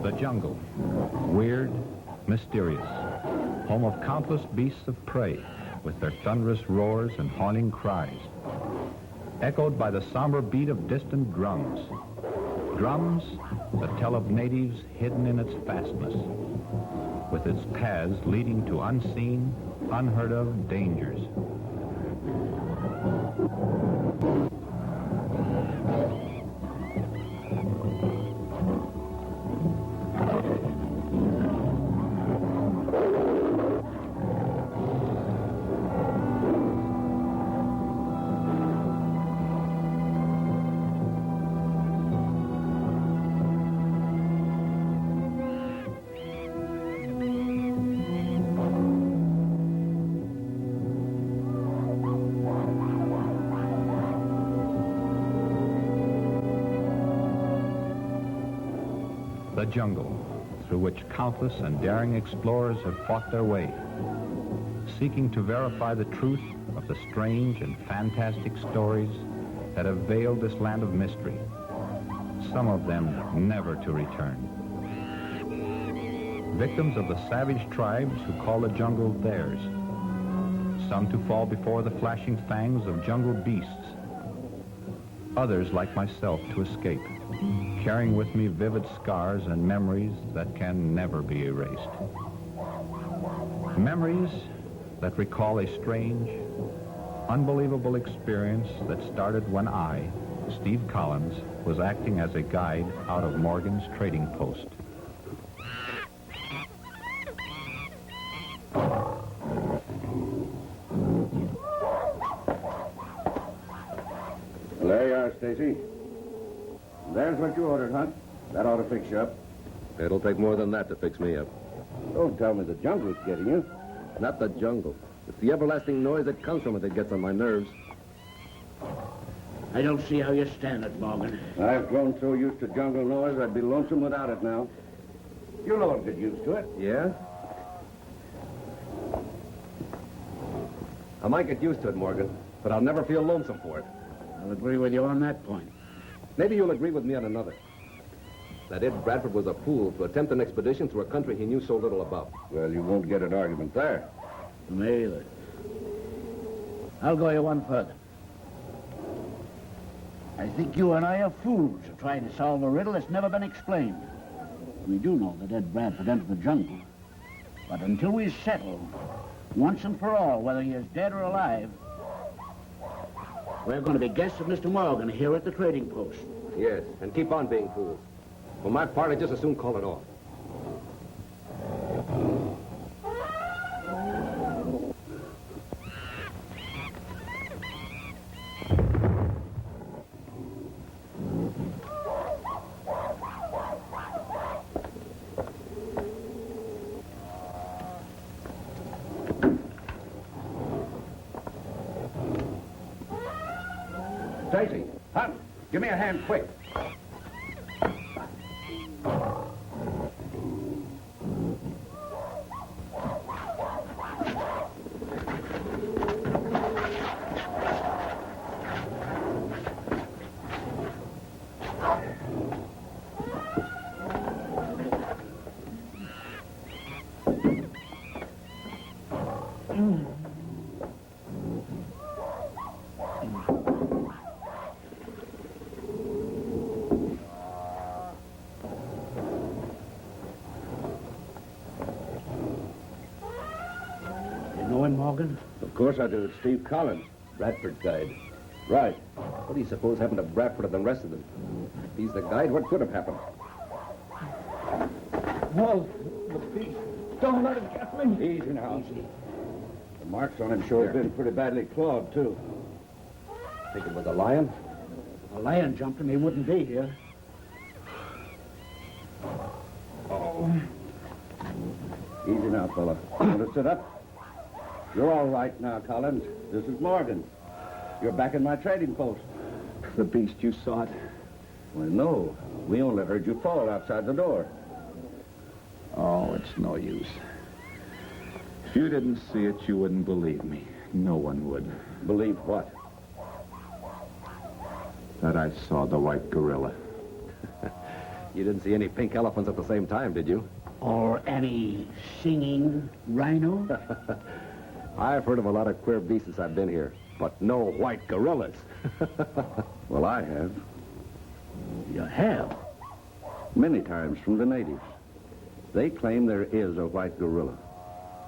The jungle, weird, mysterious, home of countless beasts of prey with their thunderous roars and haunting cries, echoed by the somber beat of distant drums. Drums that tell of natives hidden in its fastness, with its paths leading to unseen, unheard of dangers. The jungle, through which countless and daring explorers have fought their way, seeking to verify the truth of the strange and fantastic stories that have veiled this land of mystery, some of them never to return. Victims of the savage tribes who call the jungle theirs, some to fall before the flashing fangs of jungle beasts, others like myself to escape, carrying with me vivid scars and memories that can never be erased. Memories that recall a strange, unbelievable experience that started when I, Steve Collins, was acting as a guide out of Morgan's trading post. There you are, Stacy. There's what you ordered, Hunt. That ought to fix you up. It'll take more than that to fix me up. Don't tell me the jungle's getting you. Not the jungle. It's the everlasting noise that comes from it that gets on my nerves. I don't see how you stand it, Morgan. I've grown so used to jungle noise, I'd be lonesome without it now. You'll all get used to it. Yeah? I might get used to it, Morgan, but I'll never feel lonesome for it. I'll agree with you on that point. Maybe you'll agree with me on another. That Ed Bradford was a fool to attempt an expedition through a country he knew so little about. Well, you won't get an argument there. Me either. I'll go you one further. I think you and I are fools for trying to solve a riddle that's never been explained. We do know that Ed Bradford entered the jungle. But until we settle, once and for all, whether he is dead or alive, we're going to be guests of Mr. Morgan here at the trading post. Yes, and keep on being fools. For my part, I'd just as soon call it off. Stacy, Hunt, give me a hand quick. Morgan? Of course I do. It's Steve Collins, Bradford's guide. right. What do you suppose happened to Bradford and the rest of them? If he's the guide, what could have happened? Whoa, the beast. Don't let him get me. Easy now. Easy. The marks on him sure have been pretty badly clawed, too. Think it was a lion? If a lion jumped him, he wouldn't be here. Oh. Easy now, fella. Want to sit up? You're all right now, Collins. This is Morgan. You're back in my trading post. The beast, you saw it? Well, no. We only heard you fall outside the door. Oh, it's no use. If you didn't see it, you wouldn't believe me. No one would. Believe what? That I saw the white gorilla. You didn't see any pink elephants at the same time, did you? Or any singing rhino? I've heard of a lot of queer beasts since I've been here, but no white gorillas. Well, I have. You have. Many times from the natives. They claim there is a white gorilla,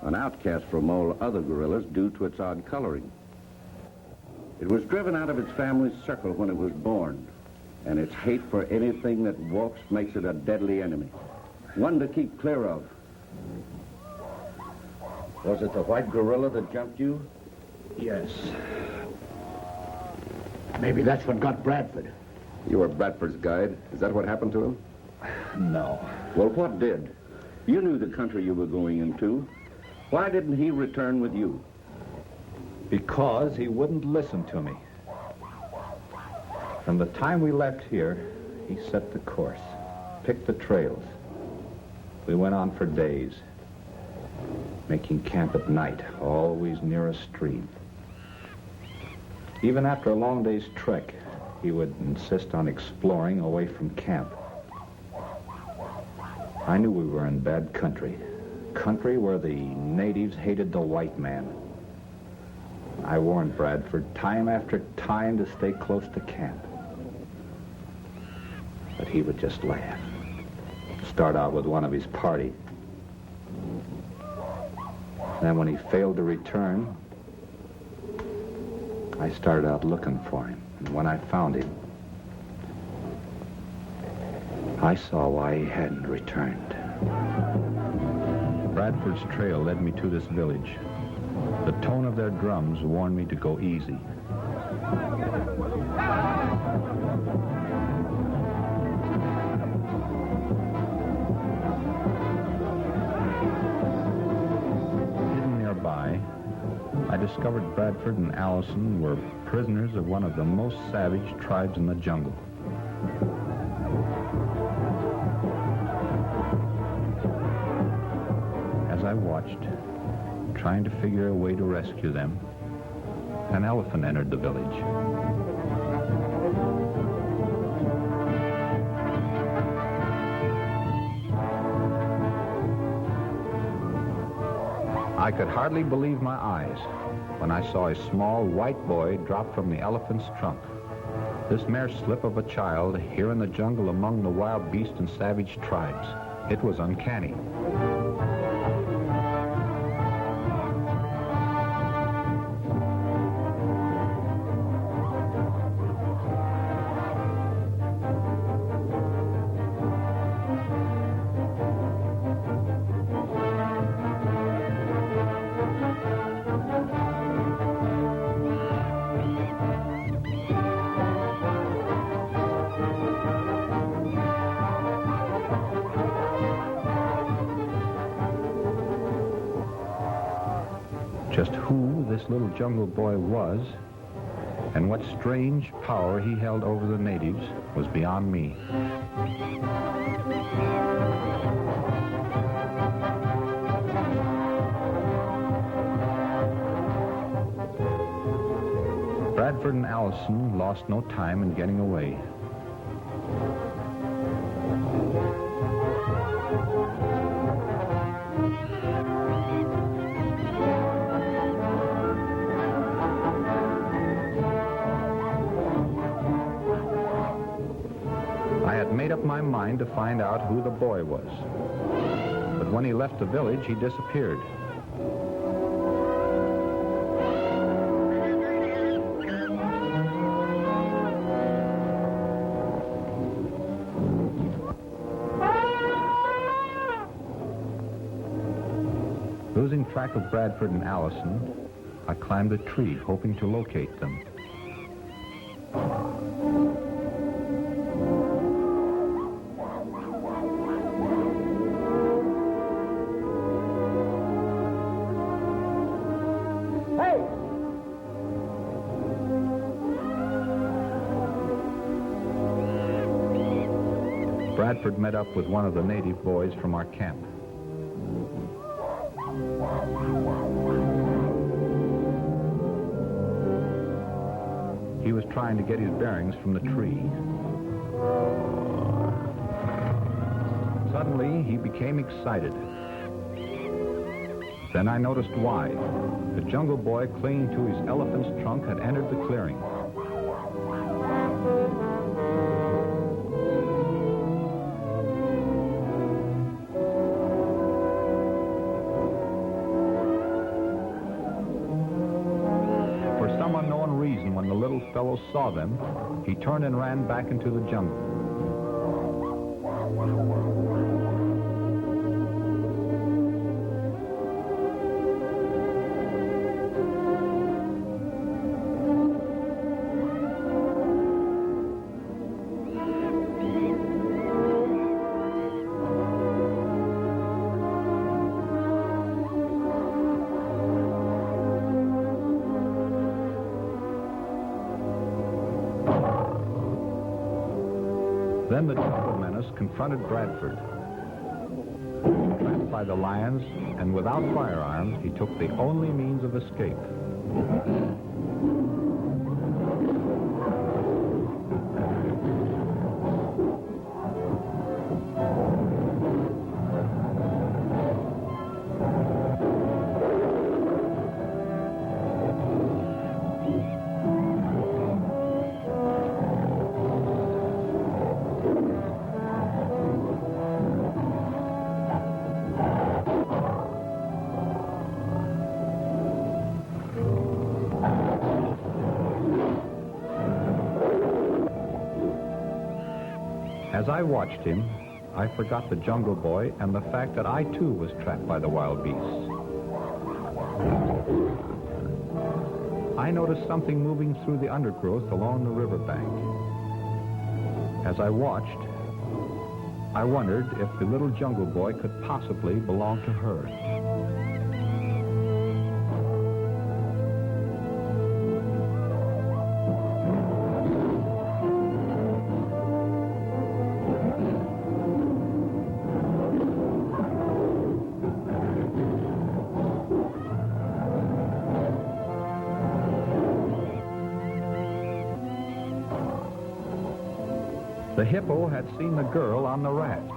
an outcast from all other gorillas due to its odd coloring. It was driven out of its family's circle when it was born, and its hate for anything that walks makes it a deadly enemy. One to keep clear of. Was it the white gorilla that jumped you? Yes. Maybe that's what got Bradford. You were Bradford's guide. Is that what happened to him? No. Well, what did? You knew the country you were going into. Why didn't he return with you? Because he wouldn't listen to me. From the time we left here, he set the course, picked the trails. We went on for days, making camp at night, always near a stream. Even after a long day's trek, he would insist on exploring away from camp. I knew we were in bad country where the natives hated the white man. I warned Bradford time after time to stay close to camp. But he would just laugh. Start out with one of his party. Then when he failed to return, I started out looking for him. And when I found him, I saw why he hadn't returned. Bradford's trail led me to this village. The tone of their drums warned me to go easy. Hidden nearby, I discovered Bradford and Allison were prisoners of one of the most savage tribes in the jungle. As I watched, trying to figure a way to rescue them, an elephant entered the village. I could hardly believe my eyes when I saw a small white boy drop from the elephant's trunk. This mere slip of a child here in the jungle among the wild beasts and savage tribes. It was uncanny. Just who this little jungle boy was and what strange power he held over the natives was beyond me. Bradford and Allison lost no time in getting away. Made up my mind to find out who the boy was. But when he left the village, he disappeared. Losing track of Bradford and Allison, I climbed a tree, hoping to locate them. Bradford met up with one of the native boys from our camp. He was trying to get his bearings from the tree. Suddenly, he became excited. Then I noticed why. The Jungle Boy clinging to his elephant's trunk had entered the clearing. For some unknown reason, when the little fellow saw them, he turned and ran back into the jungle. Then the jungle menace confronted Bradford. Trapped by the lions and without firearms, he took the only means of escape. As I watched him, I forgot the Jungle Boy and the fact that I too was trapped by the wild beasts. I noticed something moving through the undergrowth along the riverbank. As I watched, I wondered if the little Jungle Boy could possibly belong to her. The hippo had seen the girl on the raft.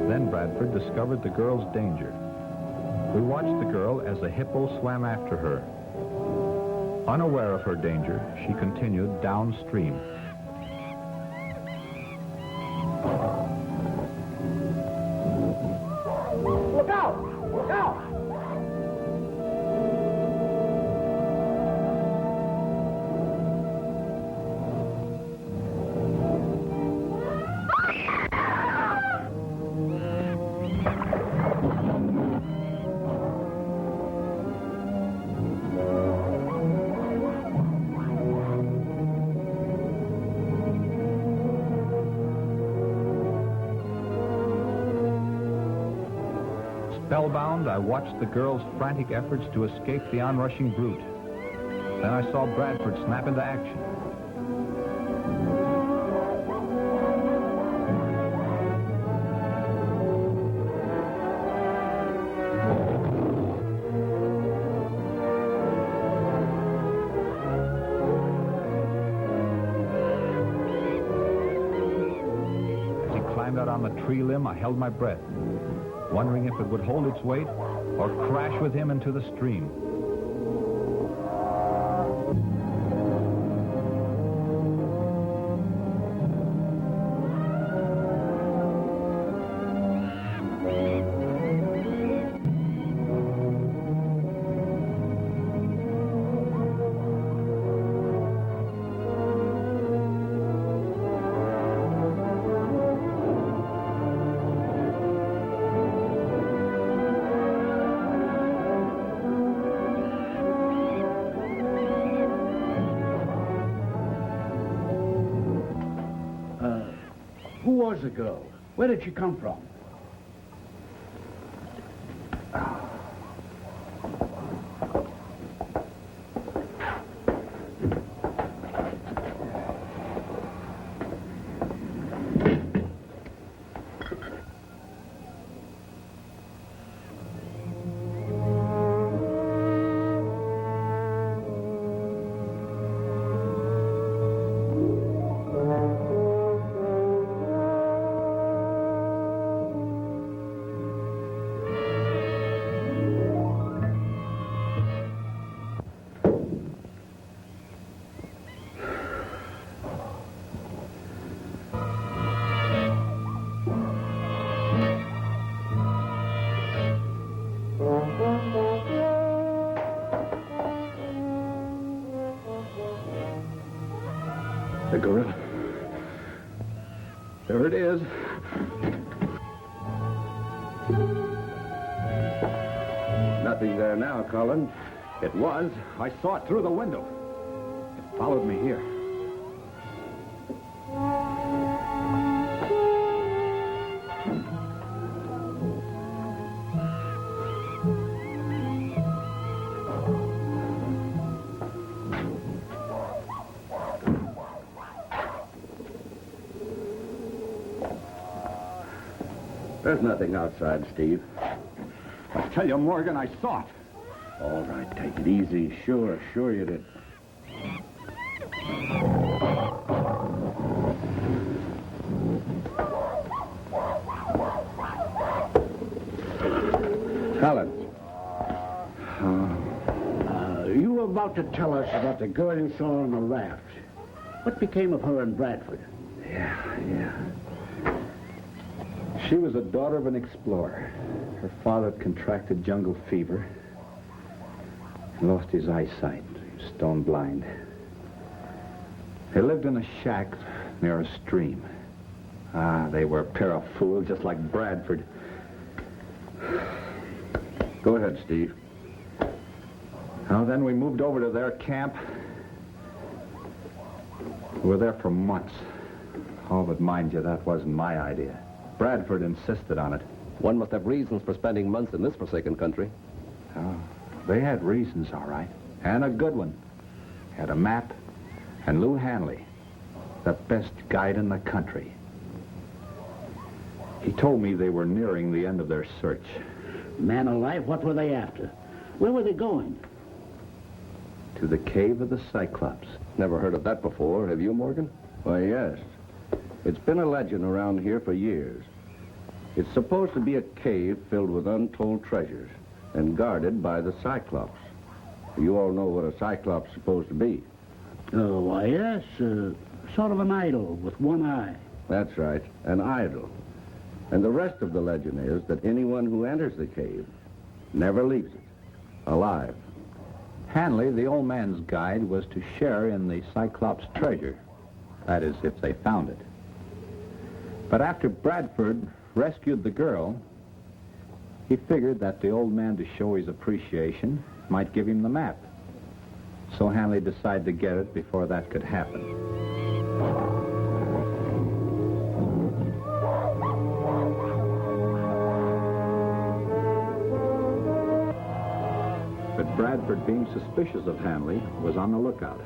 Then Bradford discovered the girl's danger. We watched the girl as the hippo swam after her. Unaware of her danger, she continued downstream. Look out! Look out! Spellbound, I watched the girl's frantic efforts to escape the onrushing brute. Then I saw Bradford snap into action. As he climbed out on the tree limb, I held my breath, wondering if it would hold its weight or crash with him into the stream. Who was the girl? Where did she come from? the gorilla. There it is. Nothing there now, Colin. It was. I saw it through the window. It followed me here. There's nothing outside, Steve. I tell you, Morgan, I saw it. All right, take it easy. Sure you did. Colin. You were about to tell us about the girl you saw on the raft. What became of her in Bradford? Yeah. She was a daughter of an explorer. Her father contracted jungle fever. He lost his eyesight. He was stone blind. They lived in a shack near a stream. They were a pair of fools, just like Bradford. Go ahead, Steve. Now, then we moved over to their camp. We were there for months. Oh, but mind you, that wasn't my idea. Bradford insisted on it. One must have reasons for spending months in this forsaken country. Oh, they had reasons, all right. And a good one. Had a map and Lou Hanley, the best guide in the country. He told me they were nearing the end of their search. Man alive, what were they after? Where were they going? To the cave of the Cyclops. Never heard of that before. Have you, Morgan? Why, yes. It's been a legend around here for years. It's supposed to be a cave filled with untold treasures and guarded by the Cyclops. You all know what a Cyclops is supposed to be. Oh, why, yes. Sort of an idol with one eye. That's right, an idol. And the rest of the legend is that anyone who enters the cave never leaves it, alive. Hanley, the old man's guide, was to share in the Cyclops' treasure. That is, if they found it. But after Bradford rescued the girl, he figured that the old man, to show his appreciation, might give him the map. So Hanley decided to get it before that could happen. But Bradford, being suspicious of Hanley, was on the lookout.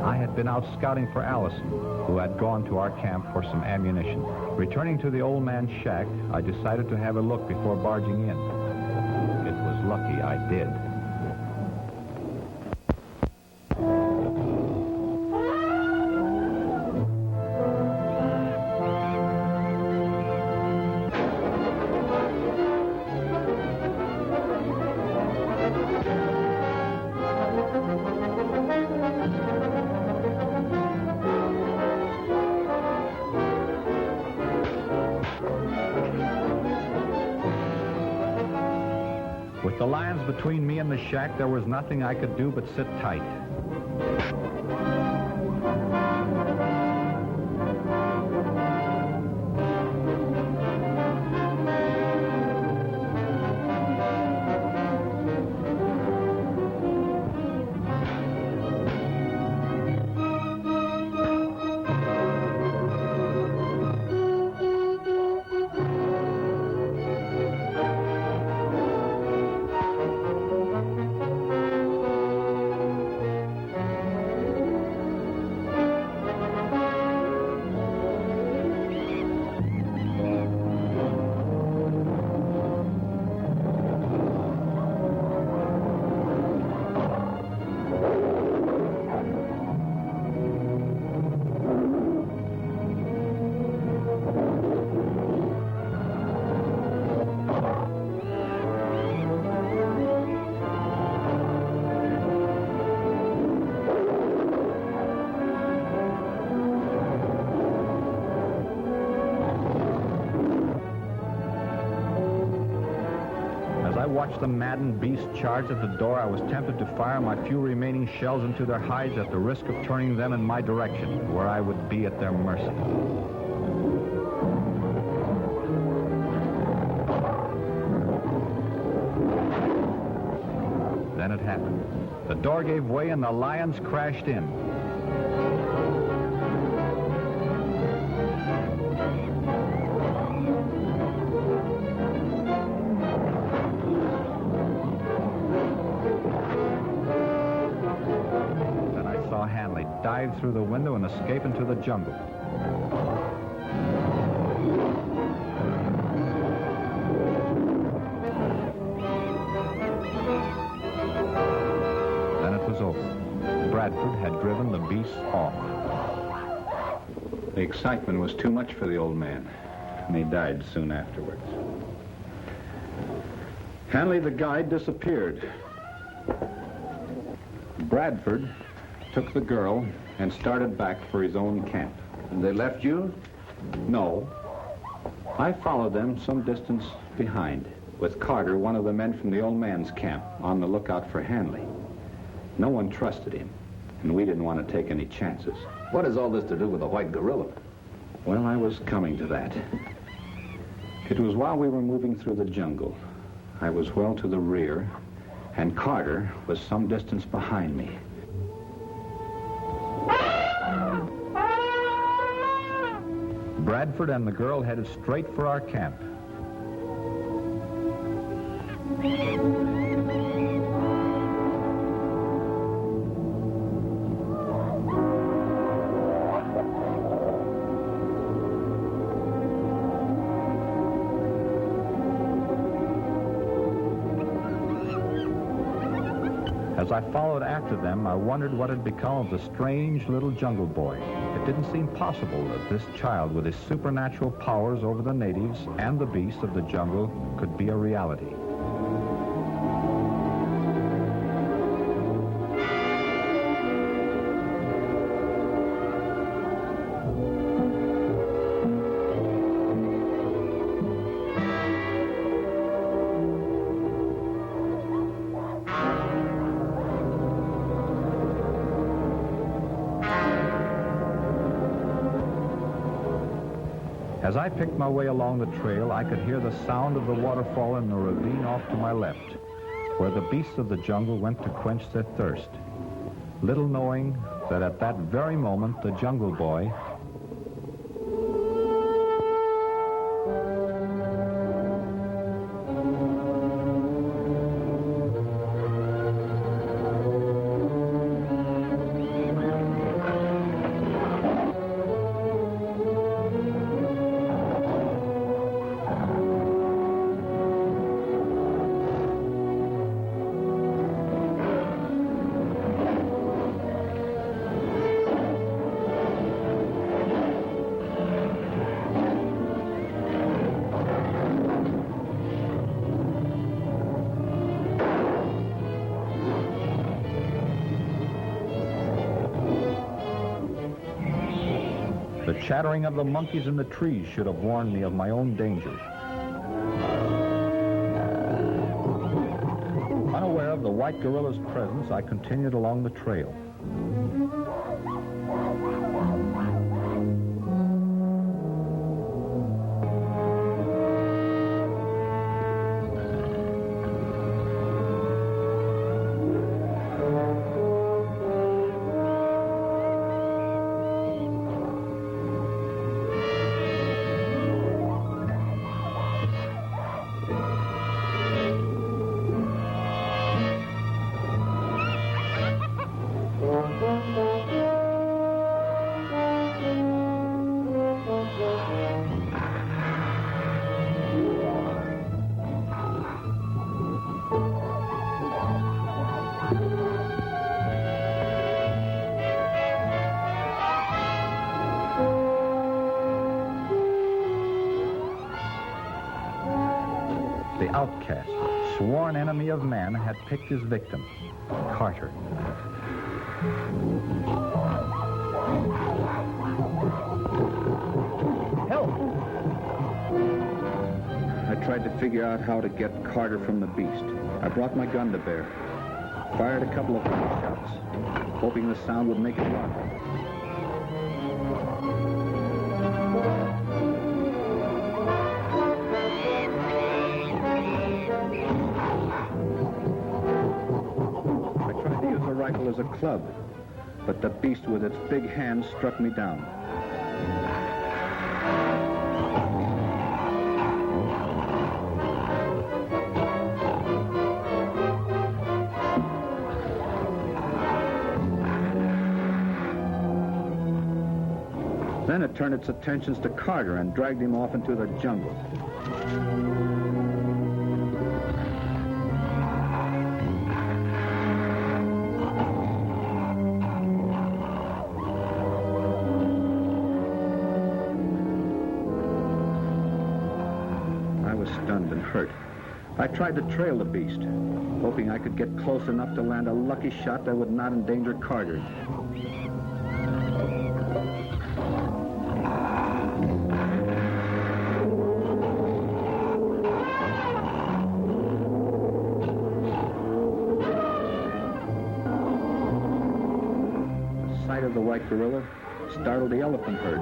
I had been out scouting for Allison, who had gone to our camp for some ammunition. Returning to the old man's shack, I decided to have a look before barging in. It was lucky I did. With the lions between me and the shack, there was nothing I could do but sit tight. watched the maddened beast charge at the door, I was tempted to fire my few remaining shells into their hides at the risk of turning them in my direction, where I would be at their mercy. Then it happened. The door gave way and the lions crashed in. Then I saw Hanley dive through the window and escape into the jungle. Bradford had driven the beasts off. The excitement was too much for the old man, and he died soon afterwards. Hanley, the guide, disappeared. Bradford took the girl and started back for his own camp. And they left you? No. I followed them some distance behind, with Carter, one of the men from the old man's camp, on the lookout for Hanley. No one trusted him, and we didn't want to take any chances. What has all this to do with the white gorilla? Well, I was coming to that. It was while we were moving through the jungle. I was well to the rear, and Carter was some distance behind me. Bradford and the girl headed straight for our camp. As I followed after them, I wondered what had become of the strange little jungle boy. It didn't seem possible that this child with his supernatural powers over the natives and the beasts of the jungle could be a reality. As I picked my way along the trail, I could hear the sound of the waterfall in the ravine off to my left, where the beasts of the jungle went to quench their thirst, little knowing that at that very moment the jungle boy The chattering of the monkeys in the trees should have warned me of my own danger. Unaware of the white gorilla's presence, I continued along the trail. The outcast, sworn enemy of man, had picked his victim, Carter. Help! I tried to figure out how to get Carter from the beast. I brought my gun to bear, fired a couple of shots, hoping the sound would make it run. I tried to use the rifle as a club, but the beast with its big hands struck me down. Then it turned its attentions to Carter and dragged him off into the jungle. I was stunned and hurt. I tried to trail the beast, hoping I could get close enough to land a lucky shot that would not endanger Carter. The white gorilla startled the elephant herd,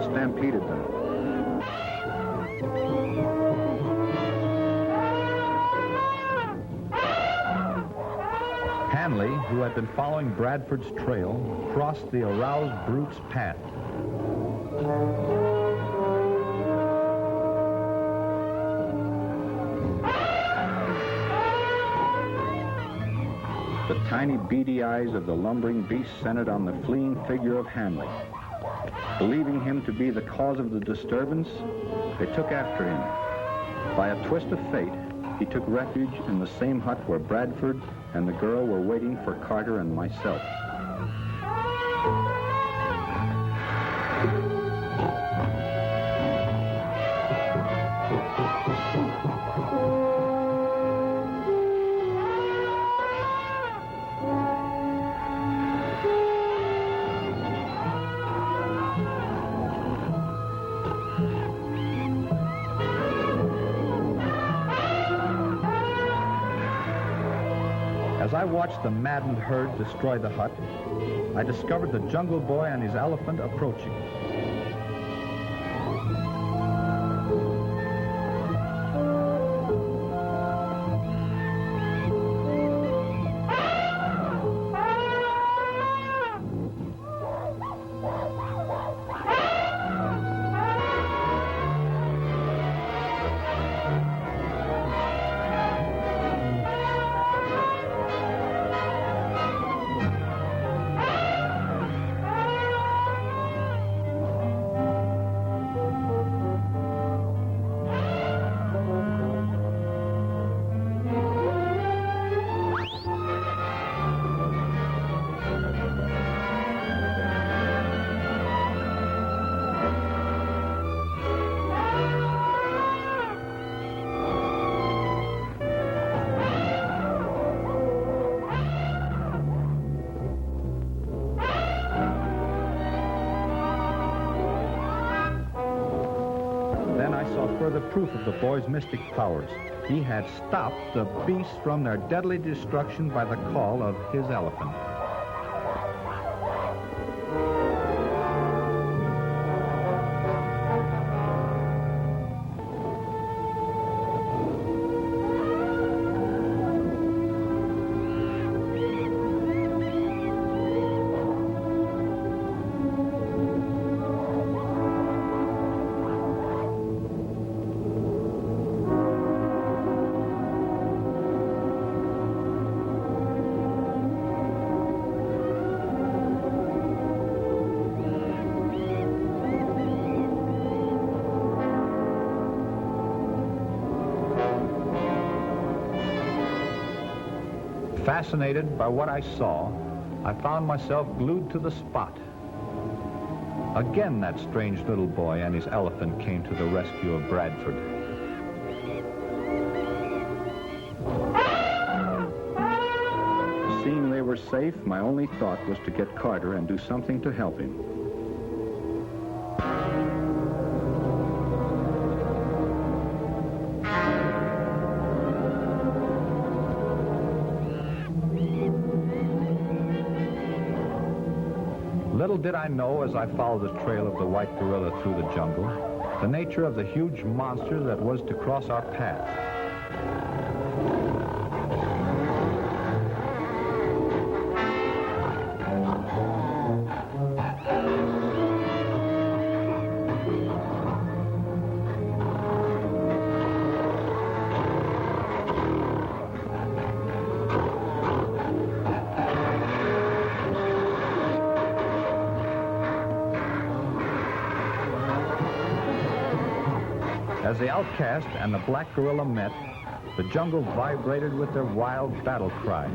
stampeded them. Hanley, who had been following Bradford's trail, crossed the aroused brute's path. The tiny, beady eyes of the lumbering beast centered on the fleeing figure of Hanley. Believing him to be the cause of the disturbance, they took after him. By a twist of fate, he took refuge in the same hut where Bradford and the girl were waiting for Carter and myself. As I watched the maddened herd destroy the hut, I discovered the Jungle Boy and his elephant approaching. Further proof of the boy's mystic powers. He had stopped the beasts from their deadly destruction by the call of his elephant. Fascinated by what I saw, I found myself glued to the spot. Again, that strange little boy and his elephant came to the rescue of Bradford. Seeing they were safe, my only thought was to get Carter and do something to help him. Little did I know as I followed the trail of the white gorilla through the jungle, the nature of the huge monster that was to cross our path. As the outcast and the black gorilla met, the jungle vibrated with their wild battle cry.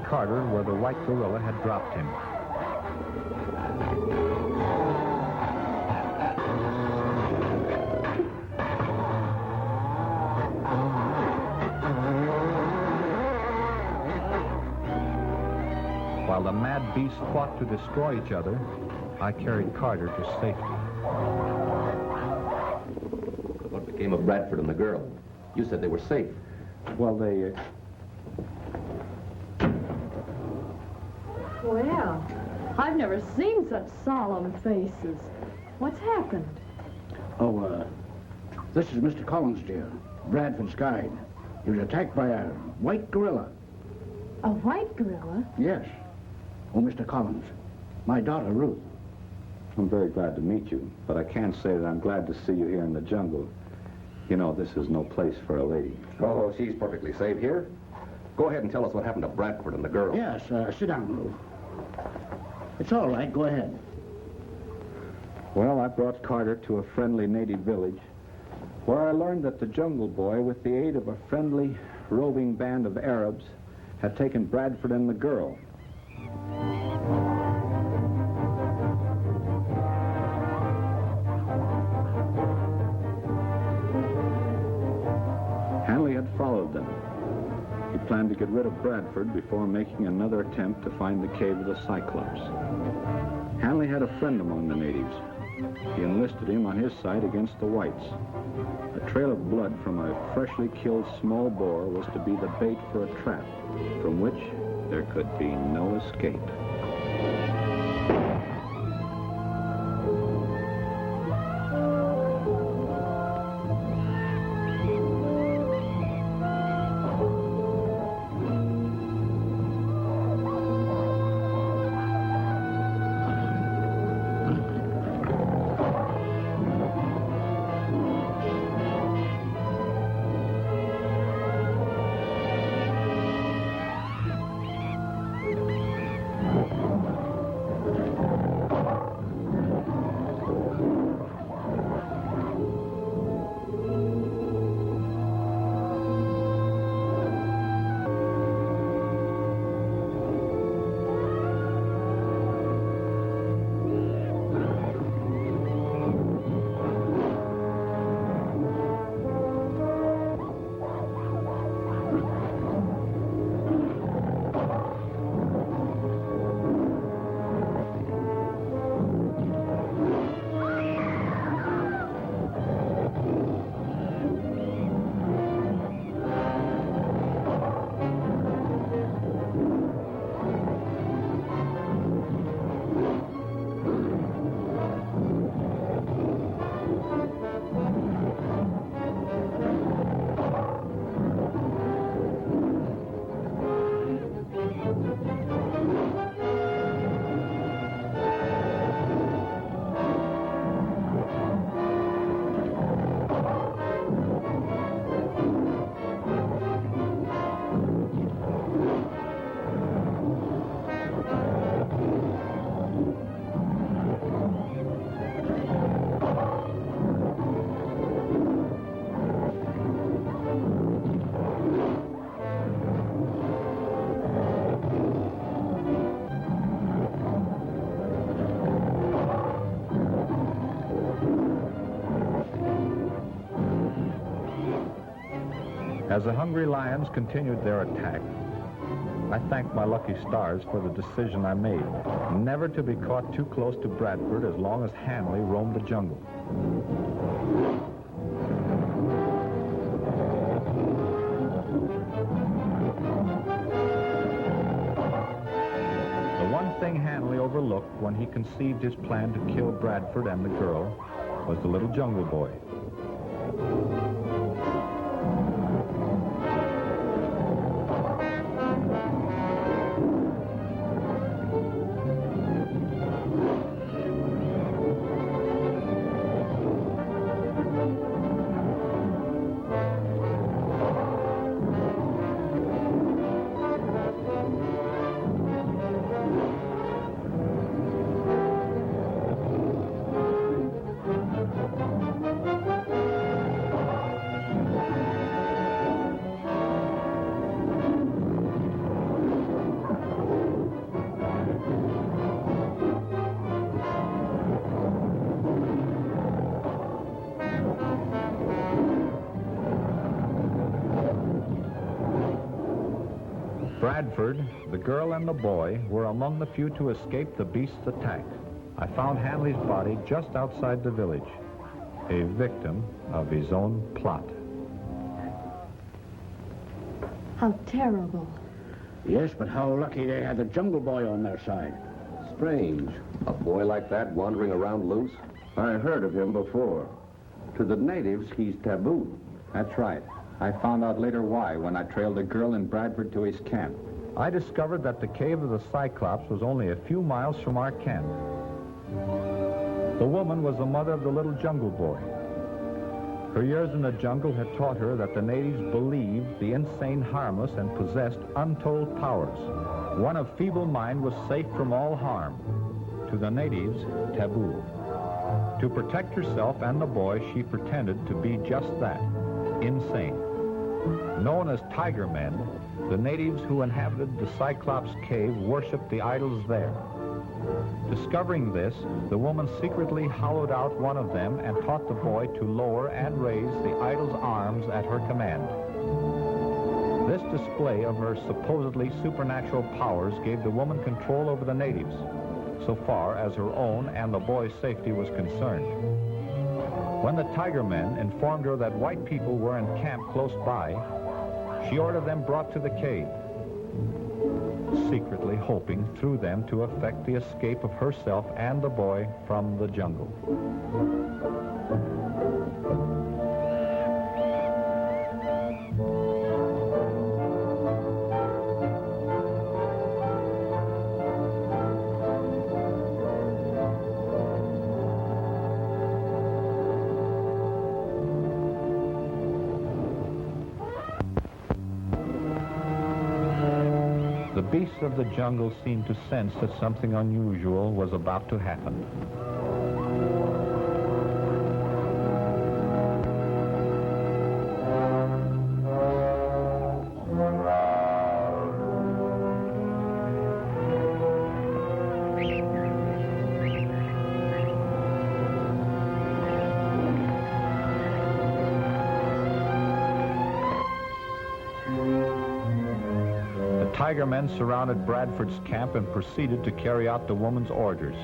Carter where the white gorilla had dropped him. While the mad beasts fought to destroy each other, I carried Carter to safety. What became of Bradford and the girl? You said they were safe. Well, they... Well, I've never seen such solemn faces. What's happened? Oh, this is Mr. Collins, dear. Bradford's guide. He was attacked by a white gorilla. A white gorilla? Yes. Oh, Mr. Collins, my daughter, Ruth. I'm very glad to meet you, but I can't say that I'm glad to see you here in the jungle. You know, this is no place for a lady. Oh, she's perfectly safe here. Go ahead and tell us what happened to Bradford and the girl. Yes, sit down, Ruth. It's all right. Go ahead. Well, I brought Carter to a friendly native village where I learned that the Jungle Boy, with the aid of a friendly, roving band of Arabs, had taken Bradford and the girl. Hanley had followed them. He planned to get rid of Bradford before making another attempt to find the cave of the Cyclops. Hanley had a friend among the natives. He enlisted him on his side against the whites. A trail of blood from a freshly killed small boar was to be the bait for a trap, from which there could be no escape. As the hungry lions continued their attack, I thanked my lucky stars for the decision I made, never to be caught too close to Bradford as long as Hanley roamed the jungle. The one thing Hanley overlooked when he conceived his plan to kill Bradford and the girl was the little jungle boy. Bradford, the girl, and the boy were among the few to escape the beast's attack. I found Hanley's body just outside the village, a victim of his own plot. How terrible. Yes, but how lucky they had the jungle boy on their side. Strange. A boy like that wandering around loose? I heard of him before. To the natives, he's taboo. That's right. I found out later why when I trailed the girl and Bradford to his camp. I discovered that the cave of the Cyclops was only a few miles from our camp. The woman was the mother of the little jungle boy. Her years in the jungle had taught her that the natives believed the insane harmless and possessed untold powers. One of feeble mind was safe from all harm. To the natives, taboo. To protect herself and the boy, she pretended to be just that, insane. Known as tiger men, the natives who inhabited the Cyclops cave worshipped the idols there. Discovering this, the woman secretly hollowed out one of them and taught the boy to lower and raise the idol's arms at her command. This display of her supposedly supernatural powers gave the woman control over the natives, so far as her own and the boy's safety was concerned. When the tiger men informed her that white people were in camp close by, she ordered them brought to the cave, secretly hoping through them to effect the escape of herself and the boy from the jungle. The beasts of the jungle seemed to sense that something unusual was about to happen. Tiger men surrounded Bradford's camp and proceeded to carry out the woman's orders.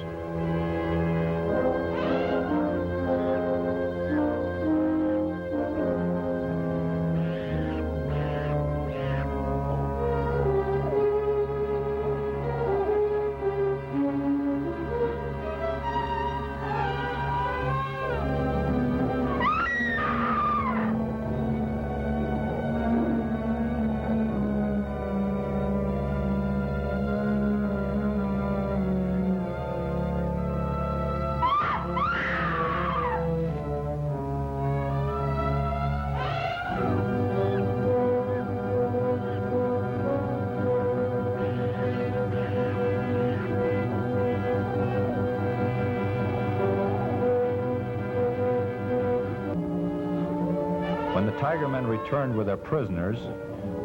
When the tiger men returned with their prisoners,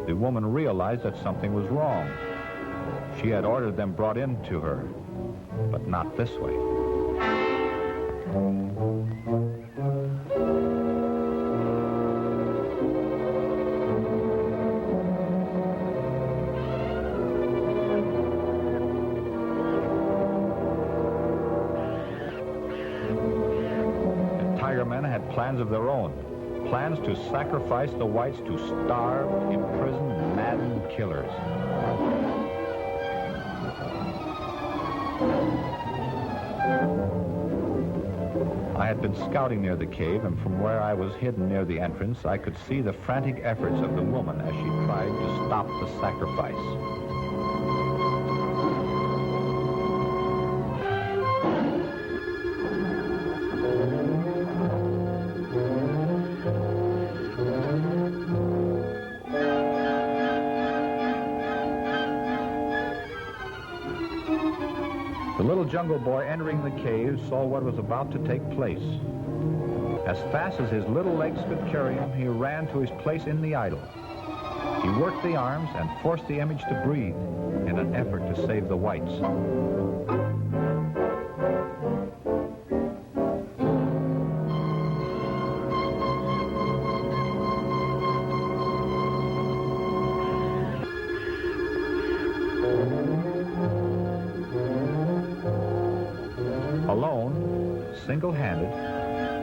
the woman realized that something was wrong. She had ordered them brought in to her, but not this way. men had plans of their own. Plans to sacrifice the whites to starved, imprisoned, maddened killers. I had been scouting near the cave, and from where I was hidden near the entrance, I could see the frantic efforts of the woman as she tried to stop the sacrifice. The little jungle boy entering the cave saw what was about to take place. As fast as his little legs could carry him, he ran to his place in the idol. He worked the arms and forced the image to breathe in an effort to save the whites. Alone, single-handed,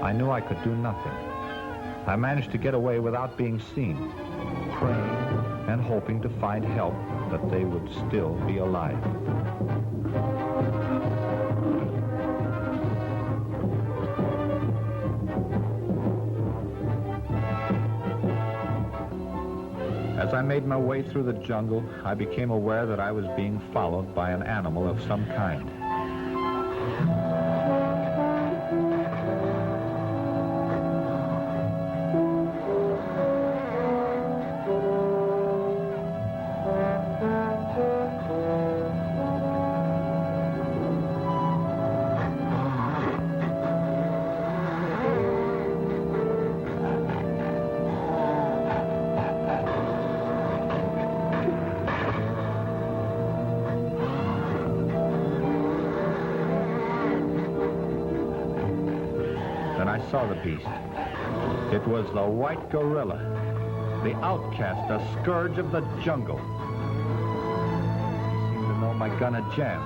I knew I could do nothing. I managed to get away without being seen, praying and hoping to find help, that they would still be alive. As I made my way through the jungle, I became aware that I was being followed by an animal of some kind. I saw the beast. It was the white gorilla, the outcast, a scourge of the jungle. He seemed to know my gun had jammed.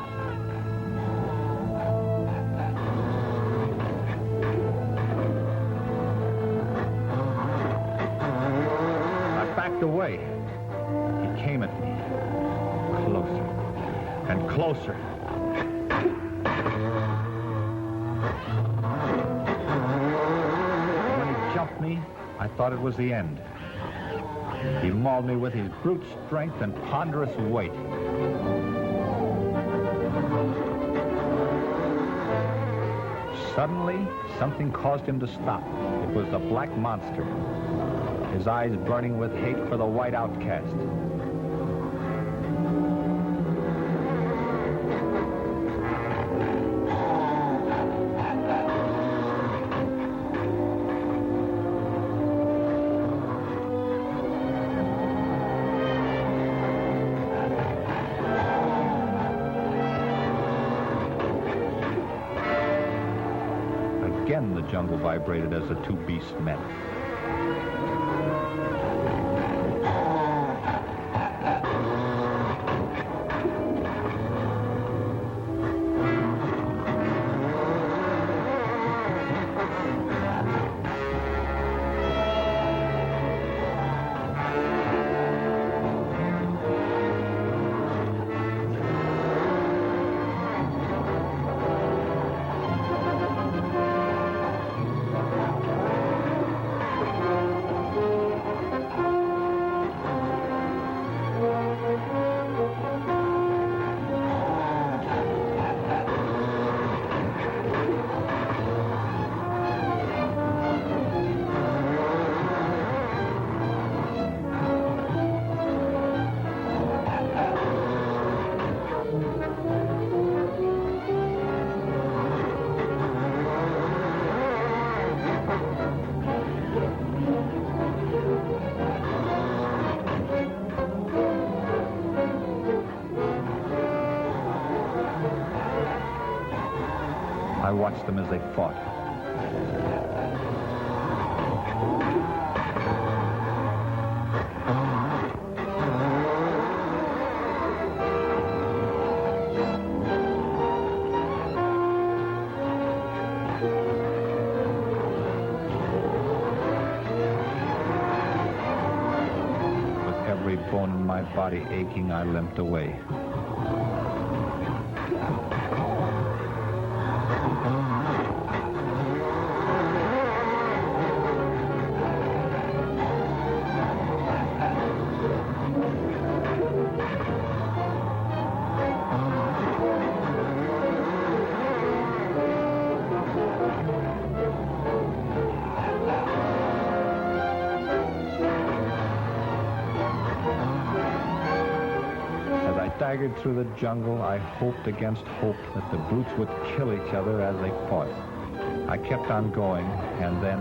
I backed away. He came at me, closer and closer. Me, I thought it was the end. He mauled me with his brute strength and ponderous weight. Suddenly, something caused him to stop. It was the black monster, his eyes burning with hate for the white outcast. Again, the jungle vibrated as the two beasts met. I watched them as they fought. bone in my body aching, I limped away. Staggered through the jungle, I hoped against hope that the brutes would kill each other as they fought. I kept on going, and then...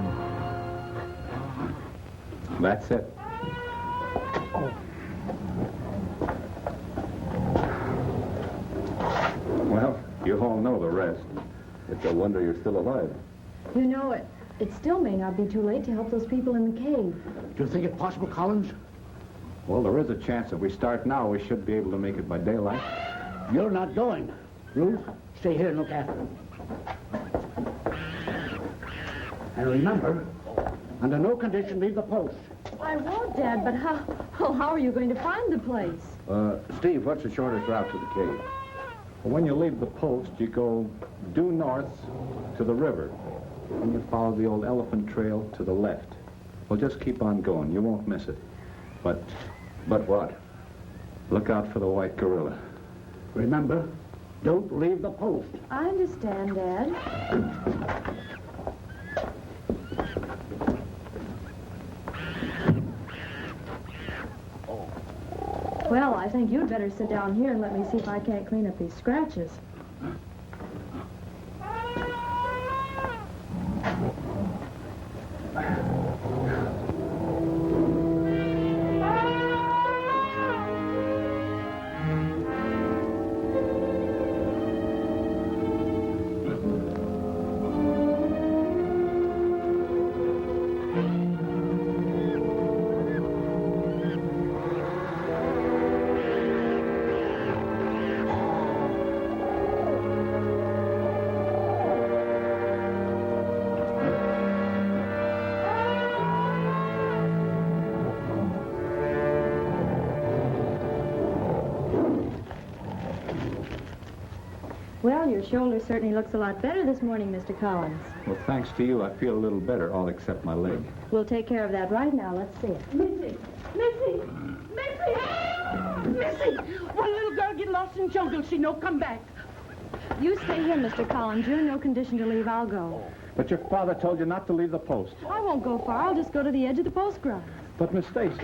That's it. Well, you all know the rest. It's a wonder you're still alive. You know it. It still may not be too late to help those people in the cave. Do you think it possible, Collins? Well, there is a chance if we start now, we should be able to make it by daylight. You're not going. Ruth, stay here and look after him. And remember, under no condition leave the post. I won't, Dad, but how are you going to find the place? Steve, what's the shortest route to the cave? Well, when you leave the post, you go due north to the river. And you follow the old elephant trail to the left. Well, just keep on going. You won't miss it. But what? look out for the white gorilla. Remember, don't leave the post. I understand, Dad. Well, I think you'd better sit down here and let me see if I can't clean up these scratches. Well, your shoulder certainly looks a lot better this morning, Mr. Collins. Well, thanks to you, I feel a little better, all except my leg. We'll take care of that right now. Let's see it. Missy! Missy! Missy! Missy! One little girl get lost in jungle. She no come back. You stay here, Mr. Collins. You're in no condition to leave. I'll go. But your father told you not to leave the post. I won't go far. I'll just go to the edge of the post grass. But Miss Stacy...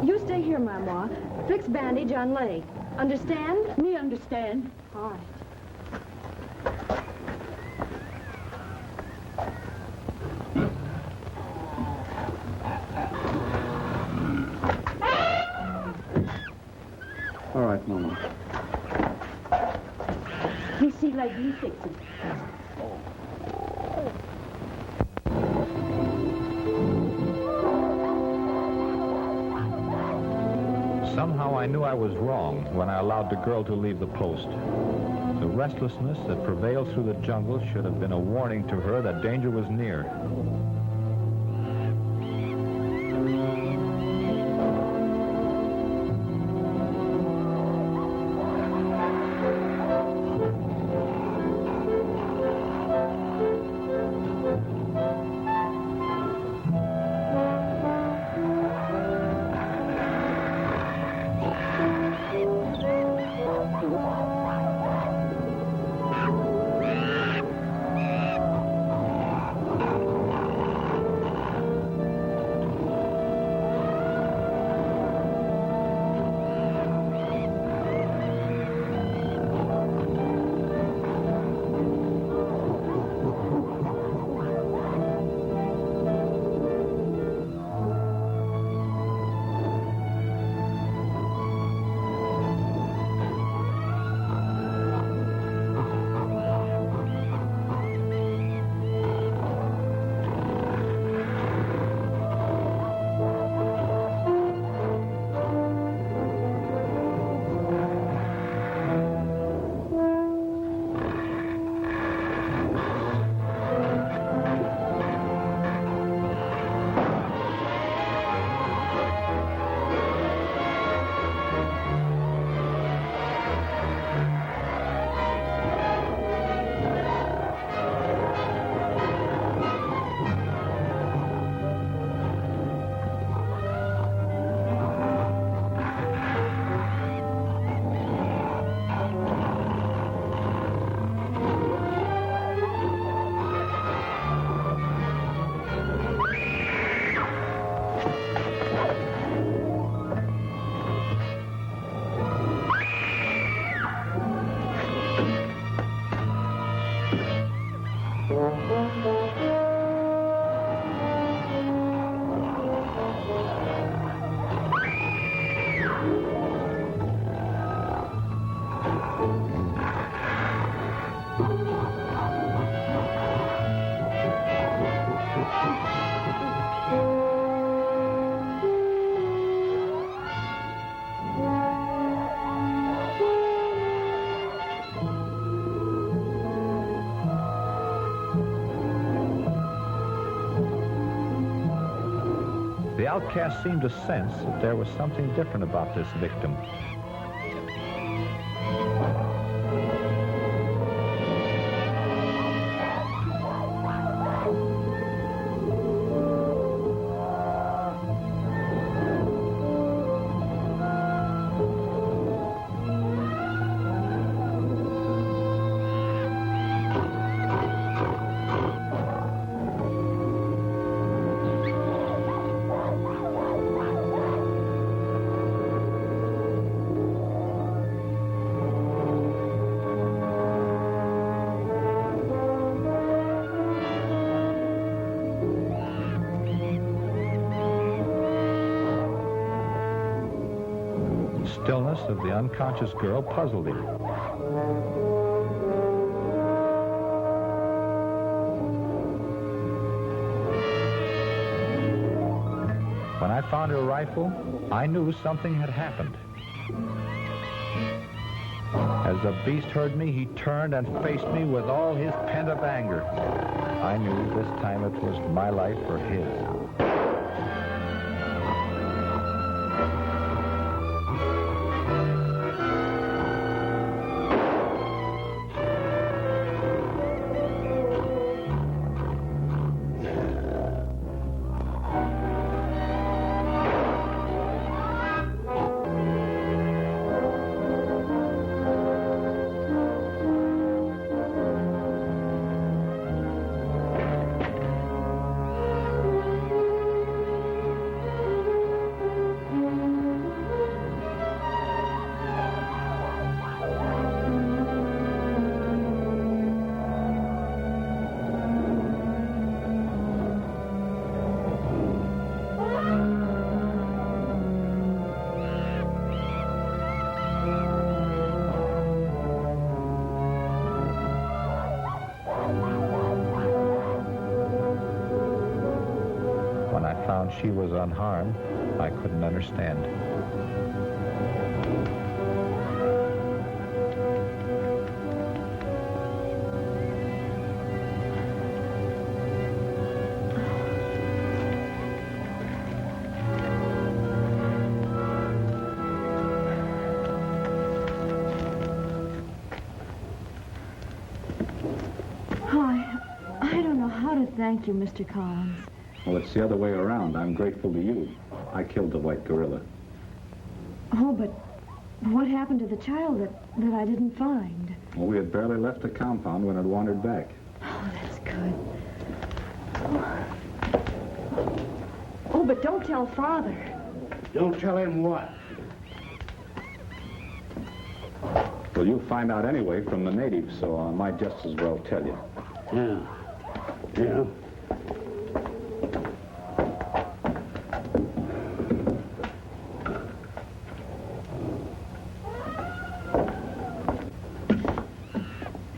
You stay here, Mama. Fix bandage on leg. Understand? Me understand. All right. All right, Mama. You see like you fix it. Somehow I knew I was wrong when I allowed the girl to leave the post. The restlessness that prevailed through the jungle should have been a warning to her that danger was near. outcast seemed to sense that there was something different about this victim. The stillness of the unconscious girl puzzled him. When I found her rifle, I knew something had happened. As the beast heard me, he turned and faced me with all his pent-up anger. I knew this time it was my life or his. When I found she was unharmed, I couldn't understand. I don't know how to thank you, Mr. Collins. Well, it's the other way around. I'm grateful to you. I killed the white gorilla. Oh, but what happened to the child that I didn't find? Well, we had barely left the compound when it wandered back. Oh, that's good. Oh, but don't tell Father. Don't tell him what? Well, you'll find out anyway from the natives, so I might just as well tell you. Yeah. Yeah.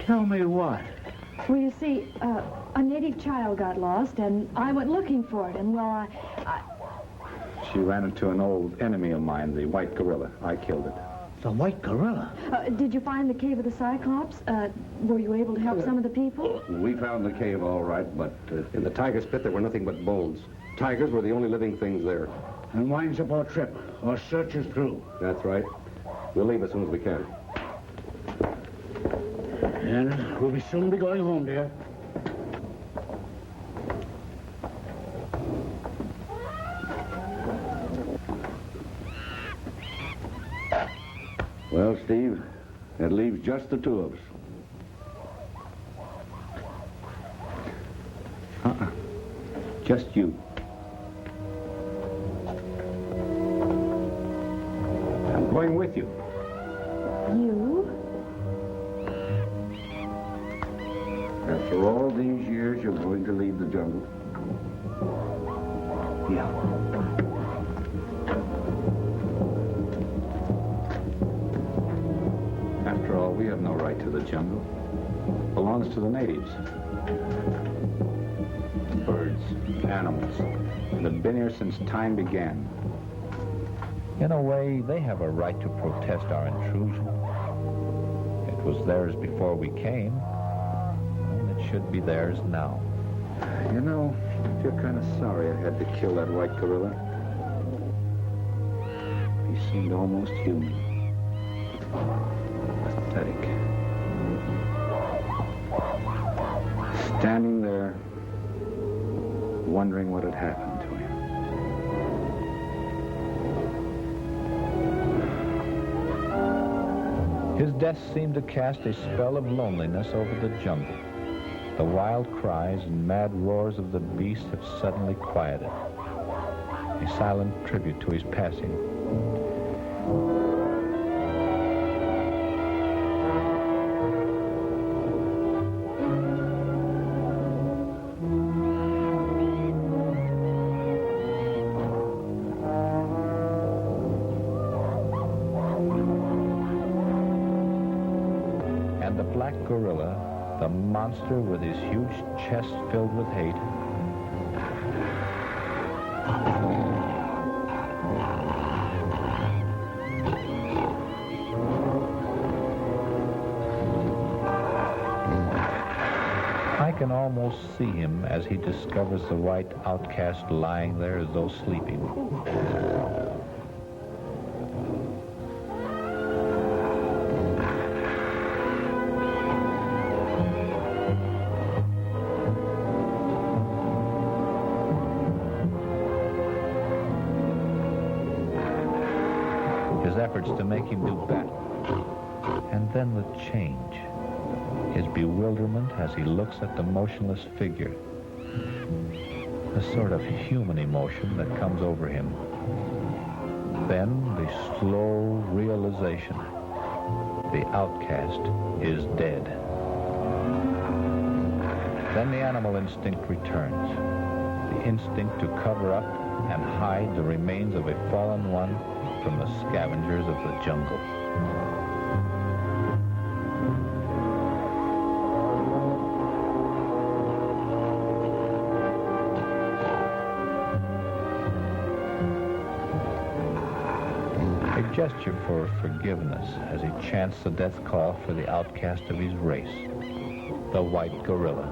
Tell me what? Well, you see, a native child got lost, and I went looking for it, and, well, She ran into an old enemy of mine, the white gorilla. I killed it. The white gorilla? did you find the cave of the Cyclops? Were you able to help some of the people? We found the cave all right, but... In the tiger's pit, there were nothing but bones. Tigers were the only living things there. And winds up our trip. Our search is through. That's right. We'll leave as soon as we can. And we'll soon be going home, dear. Well, Steve, that leaves just the two of us. Just you. I'm going with you. You? After all these years, you're going to leave the jungle? Yeah. After all, we have no right to the jungle. It belongs to the natives. Birds, animals, that have been here since time began. In a way, they have a right to protest our intrusion. It was theirs before we came, and it should be theirs now. You know, I feel kind of sorry I had to kill that white gorilla. seemed almost human. Pathetic. Standing there, wondering what had happened to him. His death seemed to cast a spell of loneliness over the jungle. The wild cries and mad roars of the beast have suddenly quieted. A silent tribute to his passing. And the black gorilla, the monster with his huge chest filled with hate, I can almost see him as he discovers the white outcast lying there as though sleeping. His efforts to make him do battle. And then the change. His bewilderment as he looks at the motionless figure. A sort of human emotion that comes over him. Then the slow realization. The outcast is dead. Then the animal instinct returns. The instinct to cover up and hide the remains of a fallen one from the scavengers of the jungle. A gesture for forgiveness as he chants the death call for the outcast of his race, the white gorilla.